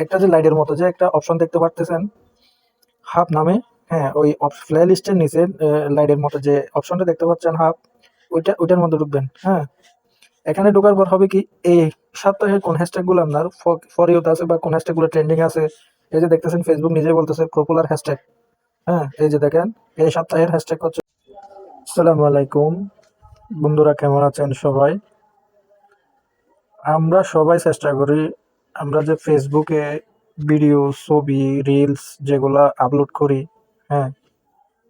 একটা যে লাইটের মতো যে একটা অপশন দেখতে পারতেছেন হাব নামে, হ্যাঁ ওই প্লে লিস্টের নিচে লাইটের মতো যে অপশনটা দেখতে পাচ্ছেন হাব, ওইটার মধ্যে ঢুকবেন। হ্যাঁ, এখানে ঢোকার পর হবে কি, এই সপ্তাহে কোন হ্যাশট্যাগ গুলো আপনার ফর ইউতে আছে বা কোন হ্যাশট্যাগ গুলো ট্রেন্ডিং আছে, এই যে দেখতেছেন ফেসবুক নিজে বলতেছে পপুলার হ্যাশট্যাগ। হ্যাঁ, এই যে দেখেন এই সপ্তাহের হ্যাশট্যাগ হচ্ছে। আসসালামু আলাইকুম বন্ধুরা, কেমন আছেন সবাই? আমরা সবাই চেষ্টা করি আমরা যে ফেসবুকে ভিডিও, ছবি, রিলস যেগুলা আপলোড করি, হ্যাঁ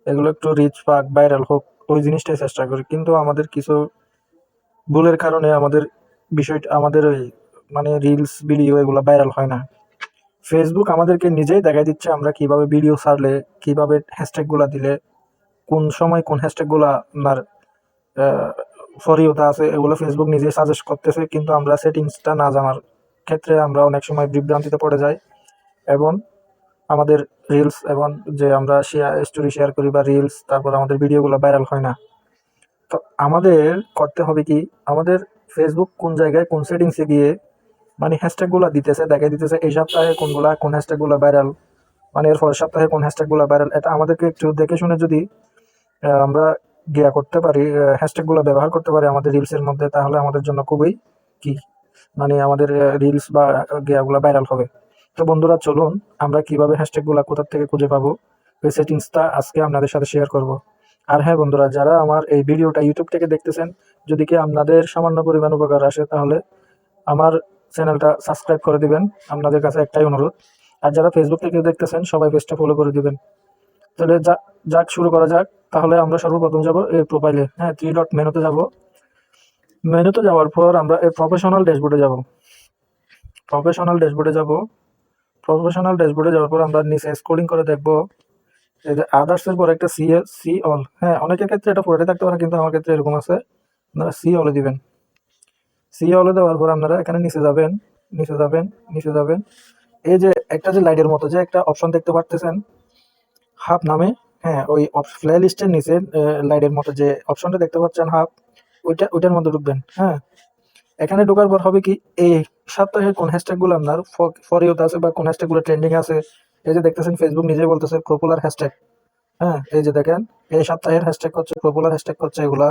এগুলো একটু রিচ পাক, ভাইরাল হোক, ওই জিনিসটাই চেষ্টা করি। কিন্তু আমাদের কিছু ভুলের কারণে আমাদের বিষয়টা, আমাদের ওই মানে রিলস ভিডিও এগুলো ভাইরাল হয় না। ফেসবুক আমাদেরকে নিজেই দেখাই দিচ্ছে আমরা কিভাবে ভিডিও ছাড়লে, কিভাবে হ্যাশট্যাগ গুলা দিলে, কোন সময় কোন হ্যাশট্যাগ গুলা আপনার ফর ইউতে আছে, এগুলো ফেসবুক নিজেই সাজেস্ট করতেছে। কিন্তু আমরা সেটিংসটা না জানার ক্ষেত্রে আমরা অনেক সময় বিভ্রান্তিতে পড়ে যাই এবং আমাদের রিলস এবং যে আমরা স্টোরি শেয়ার করি বা রিলস, তারপর আমাদের ভিডিওগুলো ভাইরাল হয় না। তো আমাদের করতে হবে কি, আমাদের ফেসবুক কোন জায়গায় কোন সেটিংসে গিয়ে মানে হ্যাশট্যাগ গুলা দিতেছে, দেখাই দিতেছে এই সপ্তাহে কোন হ্যাশট্যাগ গুলা ভাইরাল, মানে এর পরের সপ্তাহে কোন হ্যাশট্যাগ গুলা ভাইরাল, এটা আমাদেরকে একটু দেখে শুনে যদি আমরা গিয়া করতে পারি, হ্যাশট্যাগ গুলা ব্যবহার করতে পারি আমাদের রিলস এর মধ্যে, তাহলে আমাদের জন্য খুবই কি মানে আমাদের রিলস বা গিয়াগুলা ভাইরাল হবে। তো বন্ধুরা চলুন আমরা কিভাবে হ্যাশট্যাগ গুলা কোথা থেকে খুঁজে পাবো, এই সেটিংসটা আজকে আপনাদের সাথে শেয়ার করব। আর হ্যাঁ বন্ধুরা, যারা আমার এই ভিডিওটা ইউটিউব থেকে দেখতেছেন, যদি কি আপনাদের সামান্য পরিমাণ উপকার আসে, তাহলে আমার চ্যানেলটা সাবস্ক্রাইব করে দিবেন, আপনাদের কাছে একটাই অনুরোধ। আর যারা ফেসবুক থেকে দেখতেছেন, সবাই পেজটা ফলো করে দিবেন। তাহলে যাক শুরু করা যাক। তাহলে আমরা সর্বপ্রথম যাব এই প্রোফাইলে, হ্যাঁ 3 ডট মেনুতে যাব। মেনুতে যাওয়ার পর আমরা এই প্রফেশনাল ড্যাশবোর্ডে যাব। প্রফেশনাল ড্যাশবোর্ডে যাব। প্রফেশনাল ড্যাশবোর্ডে যাওয়ার পর আমরা নিচে স্ক্রলিং করে দেখব এই যে আদার্স এর পর একটা সি অল। হ্যাঁ, অনেকের ক্ষেত্রে এটা পুরোটাই থাকতে পারে, কিন্তু আমার ক্ষেত্রে এরকম আছে। আপনারা সি অলে দিবেন। সি অলে দেওয়ার পর আপনারা এখানে নিচে যাবেন, নিচে যাবেন, নিচে যাবেন। এই যে একটা যে লাইটের মতো যে একটা অপশন দেখতে পারতেছেন হাব নামে, হ্যাঁ ওই প্লে লিস্টের নিচে লাইটের মতো যে অপশনটা দেখতে পাচ্ছেন হাব, ওইটার মধ্যে ঢুকবেন। হ্যাঁ, এখানে ঢোকার পর হবে কি, এই সপ্তাহে কোন হ্যাশট্যাগ গুলো আপনার ফর ইউতে আছে বা কোন হ্যাশট্যাগ গুলো ট্রেন্ডিং আছে, এই যে দেখতেছেন ফেসবুক নিজে বলতেছে পপুলার হ্যাশট্যাগ। হ্যাঁ, এই যে দেখেন এই সপ্তাহের হ্যাশট্যাগ হচ্ছে পপুলার হ্যাশট্যাগ হচ্ছে এগুলা।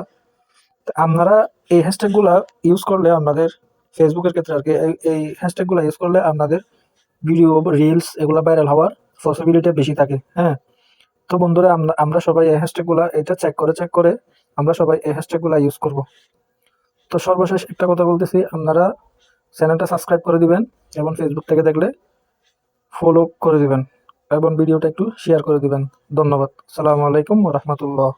তো আপনারা এই হ্যাশট্যাগ গুলা ইউজ করলে আপনাদের ফেসবুকের ক্ষেত্রে আর কি, এই হ্যাশট্যাগ গুলা ইউজ করলে আপনাদের ভিডিও, রিলস এগুলা ভাইরাল হওয়ার পসিবিলিটি বেশি থাকে। হ্যাঁ, তো বন্ধুরা আমরা সবাই এই হ্যাশট্যাগ গুলা এটা চেক করে আমরা সবাই এই হ্যাশট্যাগ গুলা ইউজ করব। তো সর্বশেষ একটা কথা বলতেছি, আপনারা চ্যানেলটা সাবস্ক্রাইব করে দিবেন এবং ফেসবুক থেকে দেখলে ফলো করে দিবেন এবং ভিডিওটা একটু শেয়ার করে দিবেন। ধন্যবাদ। আসসালামু আলাইকুম ওয়া রাহমাতুল্লাহ।